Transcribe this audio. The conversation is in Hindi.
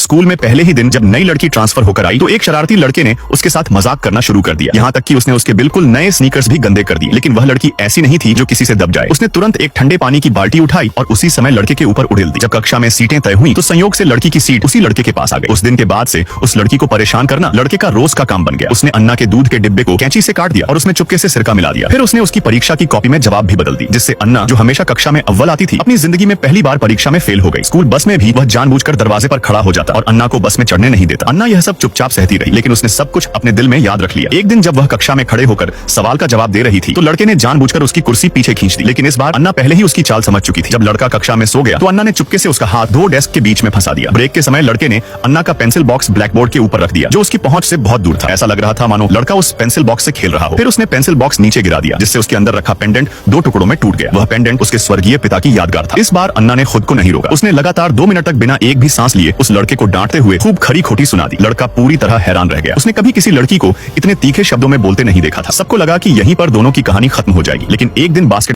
स्कूल में पहले ही दिन जब नई लड़की ट्रांसफर होकर आई तो एक शरारती लड़के ने उसके साथ मजाक करना शुरू कर दिया, यहाँ तक कि उसने उसके बिल्कुल नए स्नीकर्स भी गंदे कर दिए। लेकिन वह लड़की ऐसी नहीं थी जो किसी से दब जाए। उसने तुरंत एक ठंडे पानी की बाल्टी उठाई और उसी समय लड़के के ऊपर उड़ेल दी। जब कक्षा में सीटें तय हुई तो संयोग से लड़की की सीट उसी लड़के के पास आ गई। उस दिन के बाद से उस लड़की को परेशान करना लड़के का रोज का काम बन गया। उसने अन्ना के दूध के डिब्बे को कैंची से काट दिया और उसमें चुपके से सिरका मिला दिया। फिर उसने उसकी परीक्षा की कॉपी में जवाब भी बदल दी, जिससे अन्ना, जो हमेशा कक्षा में अव्वल आती थी, अपनी जिंदगी में पहली बार परीक्षा में फेल हो गई। स्कूल बस में भी वह जानबूझकर दरवाजे पर खड़ा हो जाता और अन्ना को बस में चढ़ने नहीं देता। अन्ना यह सब चुपचाप सहती रही, लेकिन उसने सब कुछ अपने दिल में याद रख लिया। एक दिन जब वह कक्षा में खड़े होकर सवाल का जवाब दे रही थी तो लड़के ने जानबूझकर उसकी कुर्सी पीछे खींच दी। लेकिन इस बार अन्ना पहले ही उसकी चाल समझ चुकी थी। जब लड़का कक्षा में सो गया तो अन्ना ने चुपके से उसका हाथ दो डेस्क के बीच में फंसा दिया। ब्रेक के समय लड़के ने अन्ना का पेंसिल बॉक्स ब्लैक बोर्ड के ऊपर रख दिया, जो उसकी पहुंच से बहुत दूर था। ऐसा लग रहा था मानो लड़का उस पेंसिल बॉक्स से खेल रहा हो। फिर उसने पेंसिल बॉक्स नीचे गिरा दिया, जिससे उसके अंदर रखा पेंडेंट दो टुकड़ों में टूट गया। वह पेंडेंट उसके स्वर्गीय पिता की यादगार था। इस बार अन्ना ने खुद को नहीं रोका। उसने लगातार 2 मिनट तक बिना एक भी सांस लिए उस लड़के को डांटते हुए खूब खरी खोटी सुना दी। लड़का पूरी तरह हैरान रह गया। उसने कभी किसी लड़की को इतने तीखे शब्दों में बोलते नहीं देखा था। सबको लगा कि यहीं पर दोनों की कहानी खत्म हो जाएगी। लेकिन एक दिन बास्केट